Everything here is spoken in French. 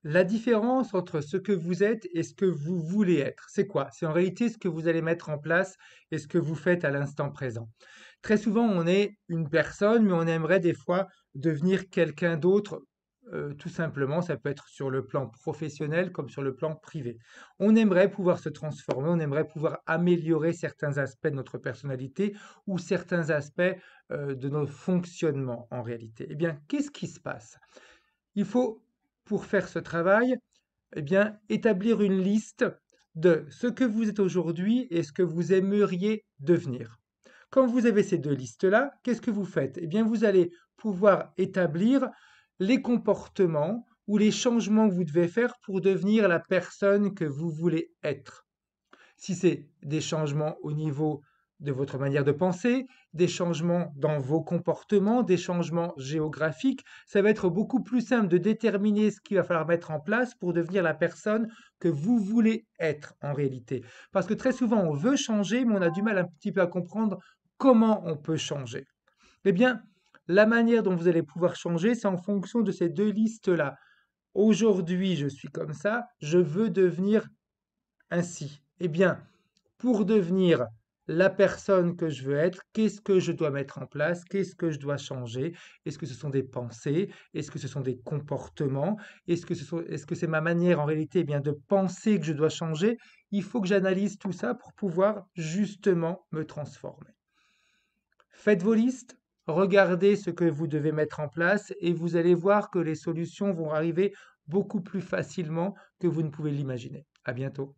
La différence entre ce que vous êtes et ce que vous voulez être, c'est quoi? C'est en réalité ce que vous allez mettre en place et ce que vous faites à l'instant présent. Très souvent, on est une personne, mais on aimerait des fois devenir quelqu'un d'autre, tout simplement. Ça peut être sur le plan professionnel comme sur le plan privé. On aimerait pouvoir se transformer, on aimerait pouvoir améliorer certains aspects de notre personnalité ou certains aspects de nos fonctionnements en réalité. Eh bien, qu'est-ce qui se passe? Il faut, pour faire ce travail, eh bien, établir une liste de ce que vous êtes aujourd'hui et ce que vous aimeriez devenir. Quand vous avez ces deux listes-là, qu'est-ce que vous faites? Eh bien, vous allez pouvoir établir les comportements ou les changements que vous devez faire pour devenir la personne que vous voulez être. Si c'est des changements au niveau de votre manière de penser, des changements dans vos comportements, des changements géographiques, ça va être beaucoup plus simple de déterminer ce qu'il va falloir mettre en place pour devenir la personne que vous voulez être en réalité. Parce que très souvent, on veut changer, mais on a du mal un petit peu à comprendre comment on peut changer. Eh bien, la manière dont vous allez pouvoir changer, c'est en fonction de ces deux listes-là. Aujourd'hui, je suis comme ça, je veux devenir ainsi. Eh bien, pour devenir la personne que je veux être, qu'est-ce que je dois mettre en place? Qu'est-ce que je dois changer? Est-ce que ce sont des pensées? Est-ce que ce sont des comportements? Est-ce que c'est ma manière en réalité, eh bien, de penser que je dois changer? Il faut que j'analyse tout ça pour pouvoir justement me transformer. Faites vos listes, regardez ce que vous devez mettre en place et vous allez voir que les solutions vont arriver beaucoup plus facilement que vous ne pouvez l'imaginer. À bientôt.